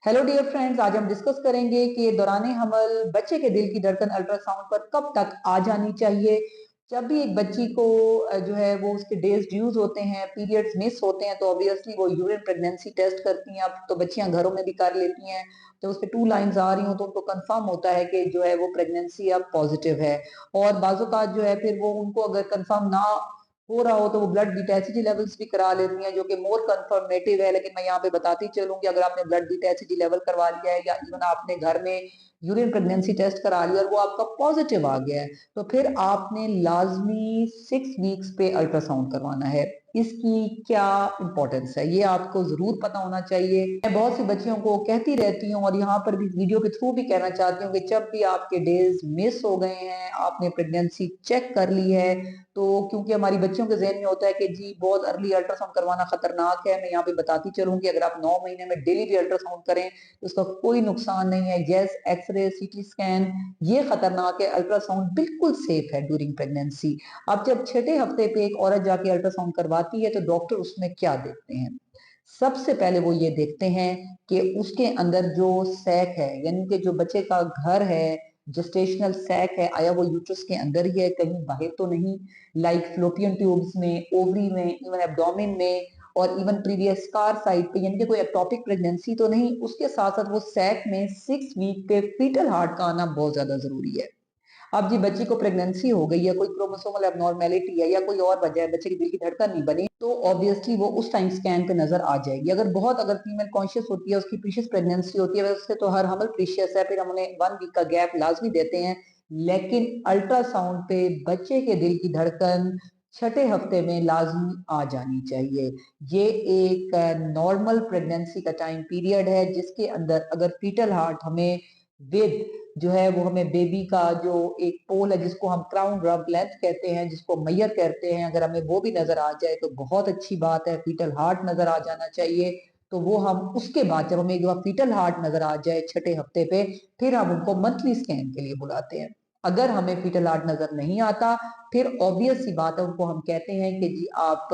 Hello dear friends, आज हम discuss करेंगे कि दौरान हमल बच्चे के दिल की धड़कन अल्ट्रासाउंड पर कब तक आ जानी चाहिए। जब भी एक बच्ची को जो है वो उसके डेज ड्यूज होते हैं, पीरियड्स मिस होते हैं, तो ऑब्वियसली वो यूरिन प्रेगनेंसी टेस्ट करती हैं। अब तो बच्चियां घरों में भी कर लेती हैं। तो उस पर 2 लाइंस आ रही हो तो उनको कंफर्म होता है कि जो है वो प्रेगनेंसी अब पॉजिटिव है। और बाज़-औक़ात जो है फिर वो उनको अगर कंफर्म ना हो रहा हो तो वो ब्लड विटेसिटी लेवल्स भी करा लेती हैं, जो कि मोर कंफर्मेटिव है। लेकिन मैं यहाँ पे बताती चलूं कि अगर आपने ब्लड विटेसिटी लेवल करवा लिया है या इवन आपने घर में यूरिन प्रेगनेंसी टेस्ट करा लिया और वो आपका पॉजिटिव आ गया है, तो फिर आपने लाजमी 6 वीक्स पे अल्ट्रासाउंड करवाना है। इसकी क्या इंपॉर्टेंस है ये आपको जरूर पता होना चाहिए। मैं बहुत सी बच्चियों को कहती रहती हूँ और यहाँ पर भी वीडियो के थ्रू भी कहना चाहती हूँ कि जब भी आपके डेज मिस हो गए हैं, आपने प्रेगनेंसी चेक कर ली है, तो क्योंकि हमारी बच्चियों के ज़हन में होता है कि जी बहुत अर्ली अल्ट्रासाउंड करवाना खतरनाक है। मैं यहाँ पे बताती चलूं कि अगर आप 9 महीने में डेली भी अल्ट्रासाउंड करें तो उसका कोई नुकसान नहीं है। यस, एक्सरे, सीटी स्कैन ये खतरनाक है, अल्ट्रासाउंड बिल्कुल सेफ है ड्यूरिंग प्रेगनेंसी। अब जब छठे हफ्ते पे एक औरत जाके अल्ट्रासाउंड करवाती है तो डॉक्टर उसमें क्या देखते हैं? सबसे पहले वो ये देखते हैं कि उसके अंदर जो सैक है, यानी कि जो बच्चे का घर है, जेस्टेशनल सैक है, आया वो यूट्रस के अंदर ही है, कहीं बाहर तो नहीं, लाइक फ्लोपियन ट्यूब्स में, ओवरी में, इवन एब्डोमेन में, और इवन प्रीवियस स्कार साइड पे, यानी कि कोई एक्टोपिक प्रेगनेंसी तो नहीं। उसके साथ साथ वो सैक में 6 वीक पे फीटल हार्ट का आना बहुत ज्यादा जरूरी है। अब जी बच्ची को प्रेगनेंसी हो गई है, कोई क्रोमोसोमल एबनॉर्मेलिटी है या कोई और वजह है, बच्चे की दिल की धड़कन नहीं बनी, तो ऑब्वियसली वो उस टाइम स्कैन पे नजर आ जाएगी। अगर फीमेल कॉन्शियस होती है, उसकी प्रीशियस प्रेगनेंसी होती है, वैसे तो हर हमल प्रीशियस है, फिर हम उन्हें 1 वीक का गैप लाजमी देते हैं। लेकिन अल्ट्रासाउंड पे बच्चे के दिल की धड़कन छठे हफ्ते में लाजमी आ जानी चाहिए। ये एक नॉर्मल प्रेगनेंसी का टाइम पीरियड है जिसके अंदर अगर फीटल हार्ट हमें विद जो है वो हमें बेबी का जो एक पोल है जिसको हम क्राउन रब लेंथ कहते हैं, जिसको मैयर कहते हैं, अगर हमें वो भी नजर आ जाए तो बहुत अच्छी बात है। फीटल हार्ट नजर आ जाना चाहिए। तो वो हम उसके बाद जब हमें एक बार फीटल हार्ट नजर आ जाए छठे हफ्ते पे, फिर हम उनको मंथली स्कैन के लिए बुलाते हैं। अगर हमें फीटल हार्ट नजर नहीं आता, फिर ऑब्वियस सी बात है, उनको हम कहते हैं कि जी आप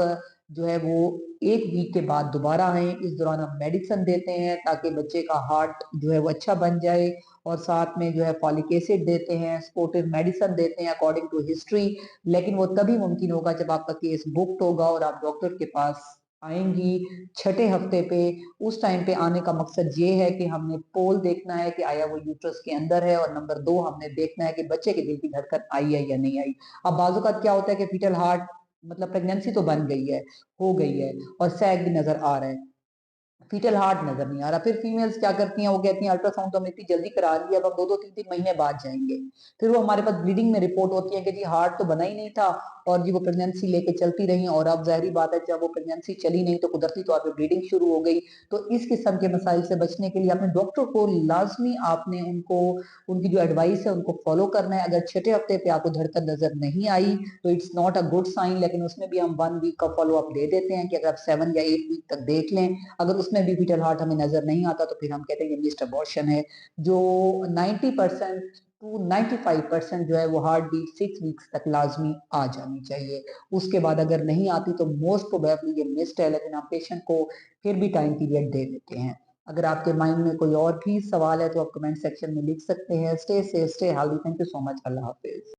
जो है वो 1 वीक के बाद दोबारा आए। इस दौरान हम मेडिसिन देते हैं ताकि बच्चे का हार्ट जो है वो अच्छा बन जाए, और साथ में जो है फॉलिक एसिड देते हैं, सपोर्टिव मेडिसिन देते हैं अकॉर्डिंग टू हिस्ट्री। लेकिन वो तभी मुमकिन होगा जब आपका केस बुक्ड होगा और आप डॉक्टर के पास आएंगी छठे हफ्ते पे। उस टाइम पे आने का मकसद ये है कि हमने पोल देखना है कि आया वो यूट्रस के अंदर है, और नंबर 2 हमने देखना है कि बच्चे के दिल की धड़कन आई है या नहीं आई। अब बाजू का क्या होता है कि फीटल हार्ट मतलब प्रेगनेंसी तो बन गई है, हो गई है, और सैग भी नजर आ रहा है, फीटल हार्ट नजर नहीं आ रहा। फिर फीमेल्स क्या करती हैं, वो कहती हैं अल्ट्रासाउंड तो हमने इतनी जल्दी करा लिया, अब हम 2-2 3-3 महीने बाद जाएंगे। फिर वो हमारे पास ब्लीडिंग में रिपोर्ट होती है कि जी हार्ट तो बना ही नहीं था, और जी वो प्रेगनेंसी लेके चलती रही, और अब जाहिर बात है जब वो प्रेगनेंसी चली नहीं तो कुदरती तौर पर ब्लीडिंग शुरू हो गई। तो इस किस्म के मसाइल से बचने के लिए अपने डॉक्टर को लाजमी आपने उनको उनकी जो एडवाइस है उनको फॉलो करना है। अगर छठे हफ्ते पे आपको धड़कन नजर नहीं आई तो it's not a good sign, लेकिन उसमें भी हम 1 वीक का फॉलो अप दे देते हैं कि अगर आप 7 या 8 वीक तक देख लें। अगर उसमें भी फीटल हार्ट हमें नजर नहीं आता तो फिर हम कहते हैं कि मिस्ड अबॉर्शन है। जो 90% टू 95% जो है वो हार्ट बीट 6 वीक्स तक लाजमी आ जानी चाहिए। उसके बाद अगर नहीं आती तो मोस्ट प्रोबेबली ये मिस्ड है, लेकिन हम पेशेंट को फिर भी टाइम पीरियड दे देते हैं। अगर आपके माइंड में कोई और भी सवाल है तो आप कमेंट सेक्शन में लिख सकते हैं। Stay safe, stay healthy. Thank you so much. Allah Hafiz.